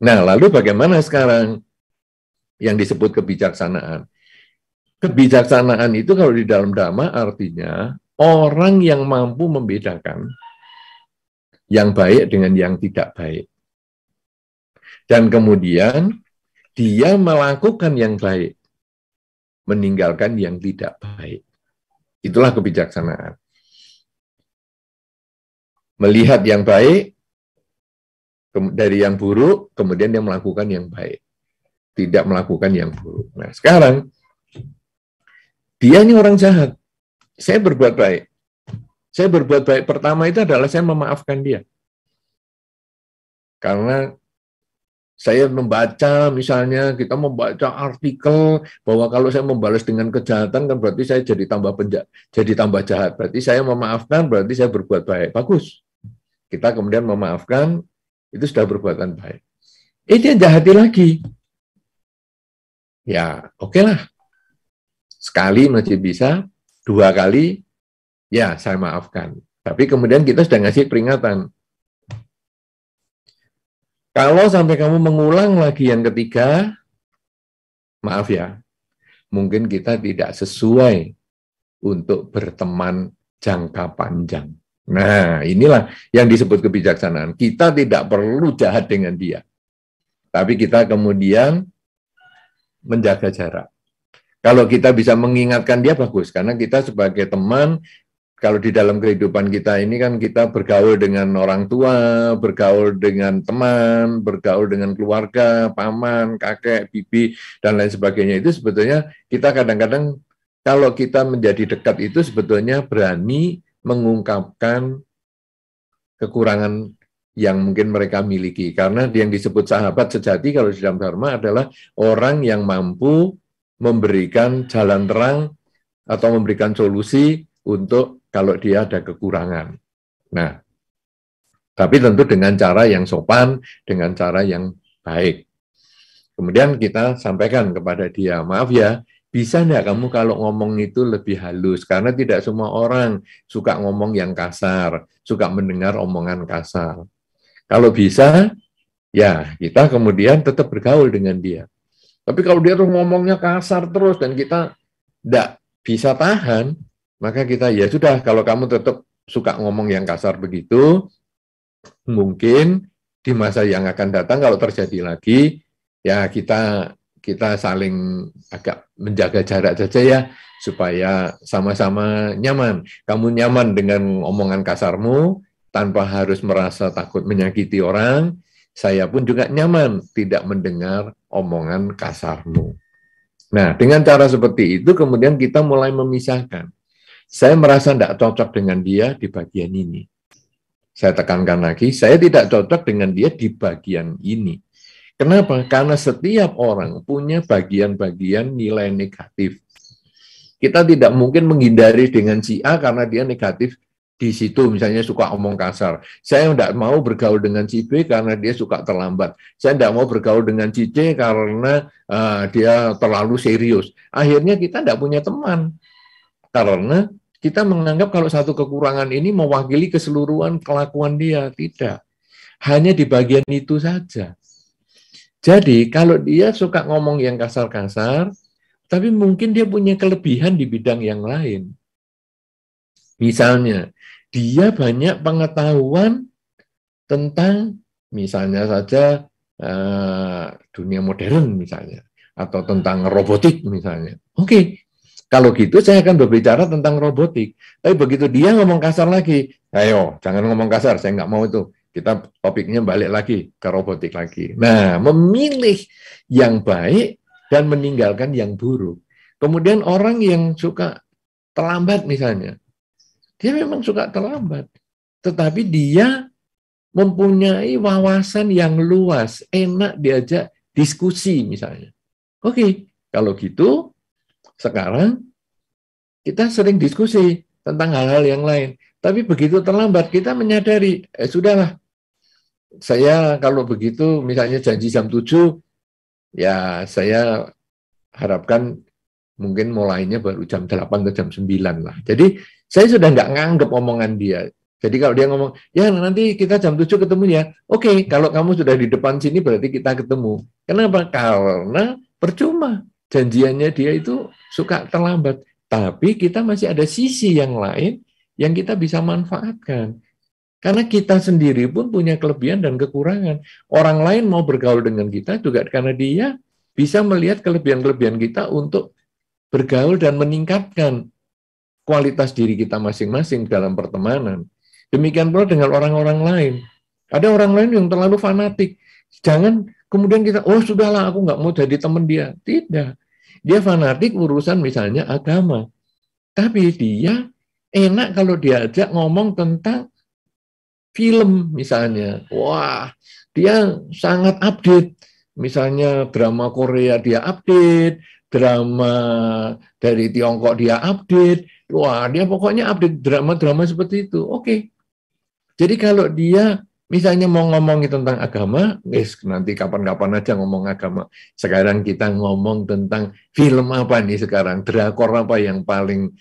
Nah, lalu bagaimana sekarang yang disebut kebijaksanaan? Kebijaksanaan itu kalau di dalam Dhamma artinya orang yang mampu membedakan yang baik dengan yang tidak baik. Dan kemudian dia melakukan yang baik, meninggalkan yang tidak baik. Itulah kebijaksanaan. Melihat yang baik dari yang buruk, kemudian dia melakukan yang baik. Tidak melakukan yang buruk. Nah, sekarang dia ini orang jahat. Saya berbuat baik. Saya berbuat baik pertama itu adalah saya memaafkan dia. Karena saya membaca, misalnya kita membaca artikel bahwa kalau saya membalas dengan kejahatan kan berarti saya jadi tambah jahat. Berarti saya memaafkan, berarti saya berbuat baik. Bagus. Kita kemudian memaafkan, itu sudah perbuatan baik. Dia jahati lagi. Ya, oke lah. Sekali masih bisa, 2 kali, ya saya maafkan. Tapi kemudian kita sudah ngasih peringatan. Kalau sampai kamu mengulang lagi yang ketiga, maaf ya, mungkin kita tidak sesuai untuk berteman jangka panjang. Nah, inilah yang disebut kebijaksanaan. Kita tidak perlu jahat dengan dia. Tapi kita kemudian menjaga jarak. Kalau kita bisa mengingatkan dia, bagus. Karena kita sebagai teman, kalau di dalam kehidupan kita ini kan kita bergaul dengan orang tua, bergaul dengan teman, bergaul dengan keluarga, paman, kakek, bibi, dan lain sebagainya. Itu sebetulnya kita kadang-kadang kalau kita menjadi dekat itu sebetulnya berani mengungkapkan kekurangan yang mungkin mereka miliki. Karena yang disebut sahabat sejati kalau di dalam Dharma adalah orang yang mampu memberikan jalan terang atau memberikan solusi untuk kalau dia ada kekurangan. Nah, tapi tentu dengan cara yang sopan, dengan cara yang baik. Kemudian kita sampaikan kepada dia, maaf ya, bisa enggak kamu kalau ngomong itu lebih halus? Karena tidak semua orang suka ngomong yang kasar, suka mendengar omongan kasar. Kalau bisa, ya kita kemudian tetap bergaul dengan dia. Tapi kalau dia tuh ngomongnya kasar terus dan kita enggak bisa tahan, maka kita, ya sudah, kalau kamu tetap suka ngomong yang kasar begitu, mungkin di masa yang akan datang kalau terjadi lagi, ya kita saling agak menjaga jarak saja ya, supaya sama-sama nyaman. Kamu nyaman dengan omongan kasarmu, tanpa harus merasa takut menyakiti orang, saya pun juga nyaman tidak mendengar omongan kasarmu. Nah, dengan cara seperti itu, kemudian kita mulai memisahkan. Saya merasa tidak cocok dengan dia di bagian ini. Saya tekankan lagi, saya tidak cocok dengan dia di bagian ini. Kenapa? Karena setiap orang punya bagian-bagian nilai negatif. Kita tidak mungkin menghindari dengan si A karena dia negatif di situ, misalnya suka omong kasar. Saya tidak mau bergaul dengan si B karena dia suka terlambat. Saya tidak mau bergaul dengan si C karena dia terlalu serius. Akhirnya kita tidak punya teman. Karena kita menganggap kalau satu kekurangan ini mewakili keseluruhan kelakuan dia. Tidak. Hanya di bagian itu saja. Jadi kalau dia suka ngomong yang kasar-kasar, tapi mungkin dia punya kelebihan di bidang yang lain. Misalnya, dia banyak pengetahuan tentang misalnya saja dunia modern misalnya, atau tentang robotik misalnya. Oke. Kalau gitu saya akan berbicara tentang robotik. Tapi begitu dia ngomong kasar lagi, ayo jangan ngomong kasar, saya nggak mau itu. Kita topiknya balik lagi ke robotik lagi. Nah, memilih yang baik dan meninggalkan yang buruk. Kemudian orang yang suka terlambat misalnya, dia memang suka terlambat. Tetapi dia mempunyai wawasan yang luas, enak diajak diskusi misalnya. Oke, kalau gitu, sekarang kita sering diskusi tentang hal-hal yang lain. Tapi begitu terlambat, kita menyadari, sudahlah, saya kalau begitu, misalnya janji jam 7, ya saya harapkan mungkin mulainya baru jam 8 atau jam 9 lah. Jadi saya sudah nggak nganggep omongan dia. Jadi kalau dia ngomong, ya nanti kita jam 7 ketemu ya. Oke, kalau kamu sudah di depan sini berarti kita ketemu. Kenapa? Karena percuma. Janjiannya dia itu suka terlambat. Tapi kita masih ada sisi yang lain yang kita bisa manfaatkan. Karena kita sendiri pun punya kelebihan dan kekurangan. Orang lain mau bergaul dengan kita juga karena dia bisa melihat kelebihan-kelebihan kita untuk bergaul dan meningkatkan kualitas diri kita masing-masing dalam pertemanan. Demikian pula dengan orang-orang lain. Ada orang lain yang terlalu fanatik. Jangan kemudian kita, oh sudahlah aku nggak mau jadi teman dia. Tidak. Dia fanatik urusan misalnya agama. Tapi dia enak kalau diajak ngomong tentang film misalnya. Wah, dia sangat update. Misalnya drama Korea dia update, drama dari Tiongkok dia update. Wah, dia pokoknya update drama-drama seperti itu. Oke. Jadi kalau dia misalnya mau ngomongin tentang agama, nanti kapan-kapan aja ngomong agama. Sekarang kita ngomong tentang film apa nih sekarang, drakor apa yang paling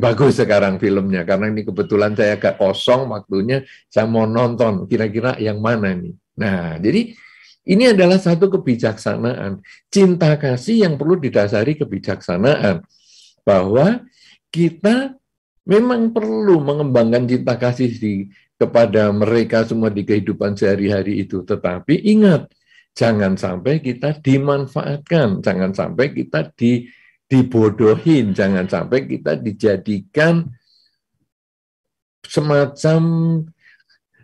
bagus sekarang filmnya. Karena ini kebetulan saya agak kosong waktunya, saya mau nonton kira-kira yang mana nih. Nah, jadi ini adalah satu kebijaksanaan. Cinta kasih yang perlu didasari kebijaksanaan. Bahwa kita memang perlu mengembangkan cinta kasih kepada mereka semua di kehidupan sehari-hari itu. Tetapi ingat, jangan sampai kita dimanfaatkan, jangan sampai kita dibodohin, jangan sampai kita dijadikan semacam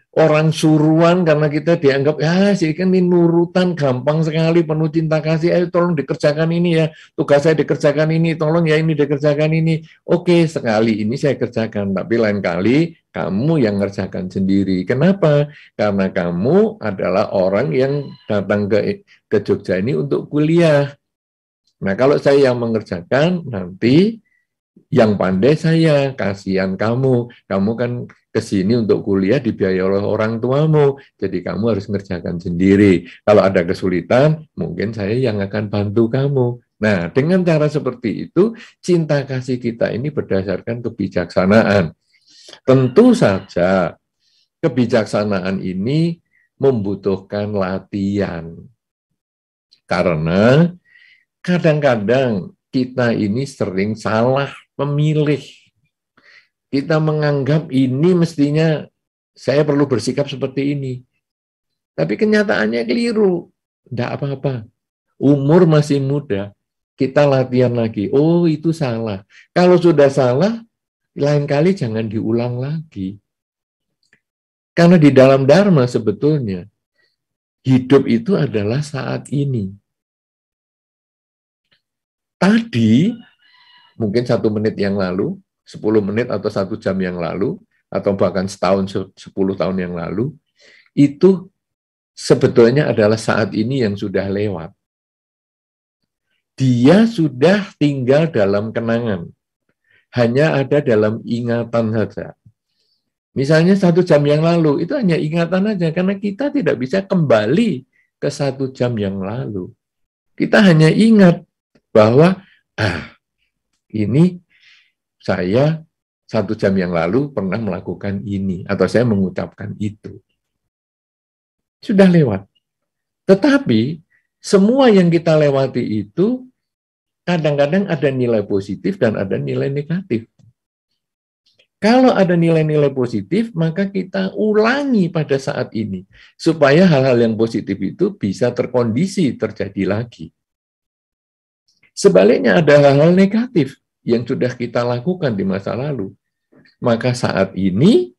orang suruhan karena kita dianggap, ya sih kan ini nurutan, gampang sekali, penuh cinta kasih, ayo tolong dikerjakan ini ya, tugas saya dikerjakan ini, tolong ya ini dikerjakan ini. Oke, sekali ini saya kerjakan, tapi lain kali kamu yang ngerjakan sendiri. Kenapa? Karena kamu adalah orang yang datang ke Jogja ini untuk kuliah. Nah, kalau saya yang mengerjakan, nanti yang pandai saya, kasihan kamu. Kamu kan ke sini untuk kuliah dibiayai oleh orang tuamu, jadi kamu harus ngerjakan sendiri. Kalau ada kesulitan, mungkin saya yang akan bantu kamu. Nah, dengan cara seperti itu, cinta kasih kita ini berdasarkan kebijaksanaan. Tentu saja, kebijaksanaan ini membutuhkan latihan. Karena kadang-kadang kita ini sering salah memilih. Kita menganggap ini mestinya saya perlu bersikap seperti ini. Tapi kenyataannya keliru. Tidak apa-apa. Umur masih muda. Kita latihan lagi. Oh, itu salah. Kalau sudah salah, lain kali jangan diulang lagi. Karena di dalam Dharma sebetulnya, hidup itu adalah saat ini. Tadi, mungkin 1 menit yang lalu, 10 menit atau 1 jam yang lalu, atau bahkan setahun, 10 tahun yang lalu, itu sebetulnya adalah saat ini yang sudah lewat. Dia sudah tinggal dalam kenangan. Hanya ada dalam ingatan saja. Misalnya 1 jam yang lalu, itu hanya ingatan saja, karena kita tidak bisa kembali ke 1 jam yang lalu. Kita hanya ingat bahwa, ini saya 1 jam yang lalu pernah melakukan ini, atau saya mengucapkan itu. Sudah lewat. Tetapi, semua yang kita lewati itu, kadang-kadang ada nilai positif dan ada nilai negatif. Kalau ada nilai-nilai positif, maka kita ulangi pada saat ini, supaya hal-hal yang positif itu bisa terkondisi terjadi lagi. Sebaliknya ada hal-hal negatif yang sudah kita lakukan di masa lalu. Maka saat ini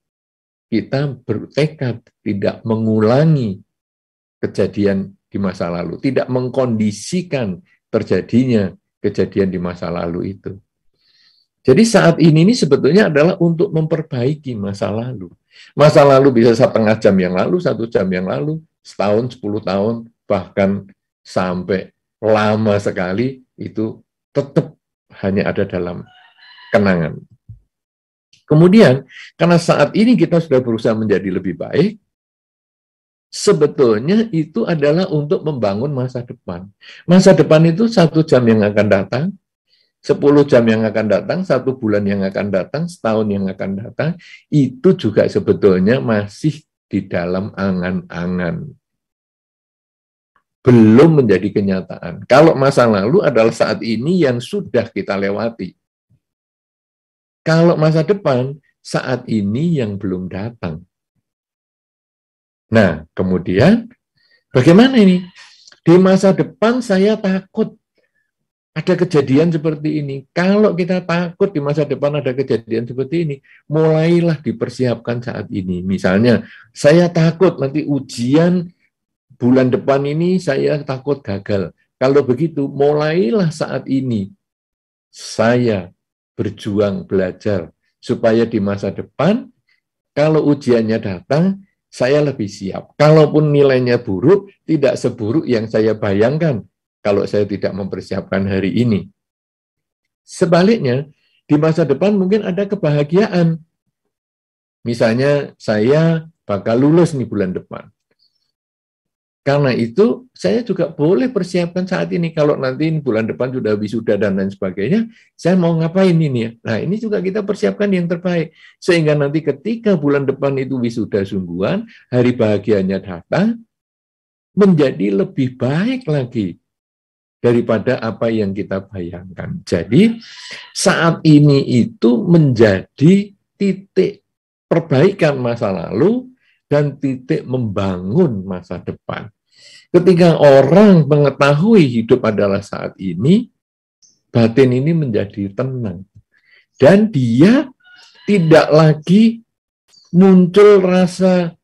kita bertekad tidak mengulangi kejadian di masa lalu, tidak mengkondisikan terjadinya kejadian di masa lalu itu. Jadi saat ini sebetulnya adalah untuk memperbaiki masa lalu. Masa lalu bisa 1/2 jam yang lalu, 1 jam yang lalu, setahun, 10 tahun, bahkan sampai lama sekali, itu tetap hanya ada dalam kenangan. Kemudian, karena saat ini kita sudah berusaha menjadi lebih baik, sebetulnya itu adalah untuk membangun masa depan. Masa depan itu 1 jam yang akan datang, 10 jam yang akan datang, 1 bulan yang akan datang, setahun yang akan datang, itu juga sebetulnya masih di dalam angan-angan. Belum menjadi kenyataan. Kalau masa lalu adalah saat ini yang sudah kita lewati. Kalau masa depan, saat ini yang belum datang. Nah, kemudian bagaimana ini? Di masa depan saya takut ada kejadian seperti ini. Kalau kita takut di masa depan ada kejadian seperti ini, mulailah dipersiapkan saat ini. Misalnya, saya takut nanti ujian bulan depan ini saya takut gagal. Kalau begitu, mulailah saat ini saya berjuang belajar supaya di masa depan kalau ujiannya datang saya lebih siap. Kalaupun nilainya buruk, tidak seburuk yang saya bayangkan kalau saya tidak mempersiapkan hari ini. Sebaliknya, di masa depan mungkin ada kebahagiaan. Misalnya saya bakal lulus nih bulan depan. Karena itu, saya juga boleh persiapkan saat ini. Kalau nanti bulan depan sudah wisuda dan lain sebagainya, saya mau ngapain ini ya? Nah, ini juga kita persiapkan yang terbaik. Sehingga nanti ketika bulan depan itu wisuda sungguhan, hari bahagianya datang, menjadi lebih baik lagi daripada apa yang kita bayangkan. Jadi, saat ini itu menjadi titik perbaikan masa lalu, dan titik membangun masa depan. Ketika orang mengetahui hidup adalah saat ini, batin ini menjadi tenang. Dan dia tidak lagi muncul rasa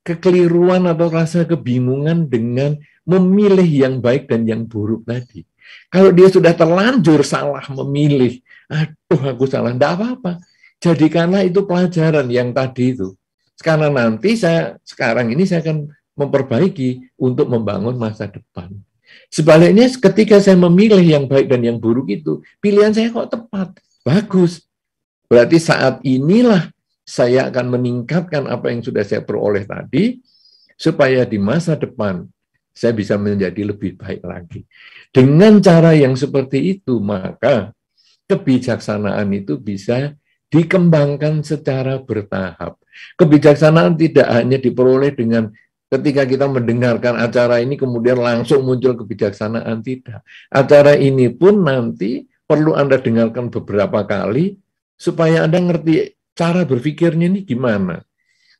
kekeliruan atau rasa kebingungan dengan memilih yang baik dan yang buruk tadi. Kalau dia sudah terlanjur salah memilih, aduh aku salah, enggak apa-apa. Jadikanlah itu pelajaran yang tadi itu. Karena nanti sekarang ini saya akan memperbaiki untuk membangun masa depan. Sebaliknya ketika saya memilih yang baik dan yang buruk itu, pilihan saya kok tepat, bagus. Berarti saat inilah saya akan meningkatkan apa yang sudah saya peroleh tadi, supaya di masa depan saya bisa menjadi lebih baik lagi. Dengan cara yang seperti itu, maka kebijaksanaan itu bisa dikembangkan secara bertahap. Kebijaksanaan tidak hanya diperoleh dengan ketika kita mendengarkan acara ini kemudian langsung muncul kebijaksanaan, tidak. Acara ini pun nanti perlu Anda dengarkan beberapa kali supaya Anda ngerti cara berpikirnya ini gimana.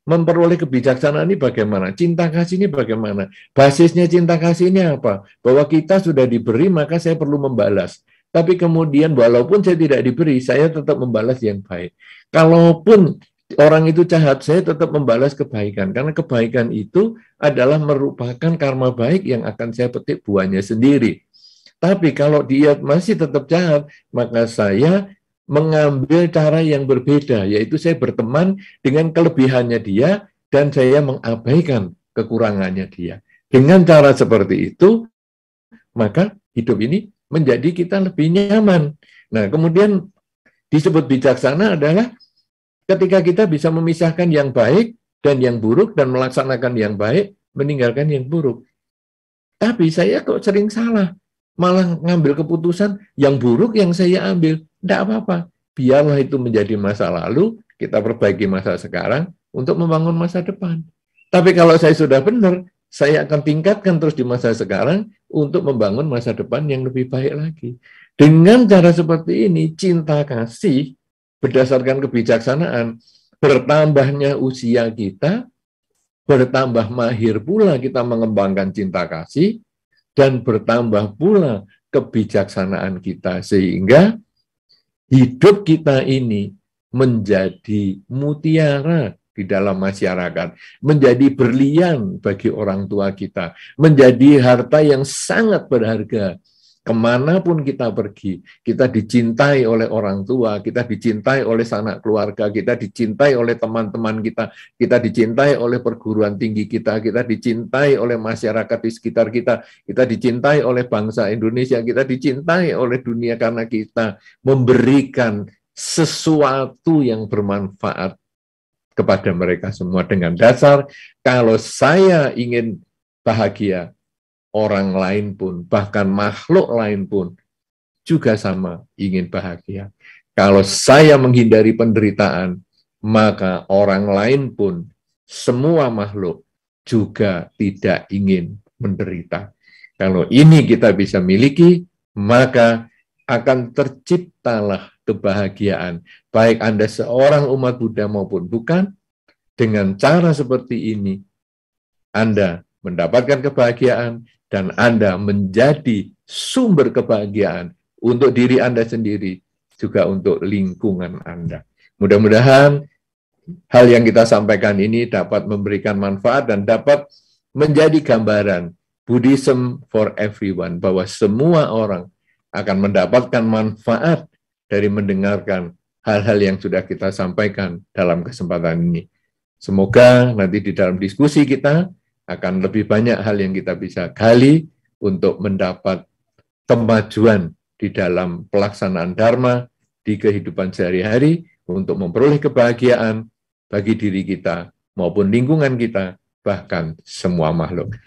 Memperoleh kebijaksanaan ini bagaimana? Cinta kasih ini bagaimana? Basisnya cinta kasih ini apa? Bahwa kita sudah diberi, maka saya perlu membalas. Tapi kemudian walaupun saya tidak diberi, saya tetap membalas yang baik. Kalaupun orang itu jahat, saya tetap membalas kebaikan. Karena kebaikan itu adalah merupakan karma baik yang akan saya petik buahnya sendiri. Tapi kalau dia masih tetap jahat, maka saya mengambil cara yang berbeda, yaitu saya berteman dengan kelebihannya dia, dan saya mengabaikan kekurangannya dia. Dengan cara seperti itu, maka hidup ini menjadi kita lebih nyaman. Nah, kemudian disebut bijaksana adalah ketika kita bisa memisahkan yang baik dan yang buruk dan melaksanakan yang baik, meninggalkan yang buruk. Tapi saya kok sering salah, malah ngambil keputusan yang buruk yang saya ambil. Tidak apa-apa, biarlah itu menjadi masa lalu, kita perbaiki masa sekarang untuk membangun masa depan. Tapi kalau saya sudah benar, saya akan tingkatkan terus di masa sekarang untuk membangun masa depan yang lebih baik lagi. Dengan cara seperti ini, cinta kasih berdasarkan kebijaksanaan, bertambahnya usia kita, bertambah mahir pula kita mengembangkan cinta kasih, dan bertambah pula kebijaksanaan kita, sehingga hidup kita ini menjadi mutiara di dalam masyarakat, menjadi berlian bagi orang tua kita, menjadi harta yang sangat berharga. Kemanapun kita pergi, kita dicintai oleh orang tua, kita dicintai oleh sanak keluarga, kita dicintai oleh teman-teman kita dicintai oleh perguruan tinggi kita dicintai oleh masyarakat di sekitar kita dicintai oleh bangsa Indonesia, kita dicintai oleh dunia karena kita memberikan sesuatu yang bermanfaat kepada mereka semua dengan dasar, kalau saya ingin bahagia, orang lain pun, bahkan makhluk lain pun, juga sama ingin bahagia. Kalau saya menghindari penderitaan, maka orang lain pun, semua makhluk juga tidak ingin menderita. Kalau ini kita bisa miliki, maka akan terciptalah kebahagiaan. Baik Anda seorang umat Buddha maupun bukan, dengan cara seperti ini, Anda mendapatkan kebahagiaan dan Anda menjadi sumber kebahagiaan untuk diri Anda sendiri, juga untuk lingkungan Anda. Mudah-mudahan hal yang kita sampaikan ini dapat memberikan manfaat dan dapat menjadi gambaran Buddhism for everyone, bahwa semua orang akan mendapatkan manfaat dari mendengarkan hal-hal yang sudah kita sampaikan dalam kesempatan ini. Semoga nanti di dalam diskusi kita akan lebih banyak hal yang kita bisa gali untuk mendapat kemajuan di dalam pelaksanaan Dharma di kehidupan sehari-hari untuk memperoleh kebahagiaan bagi diri kita maupun lingkungan kita, bahkan semua makhluk.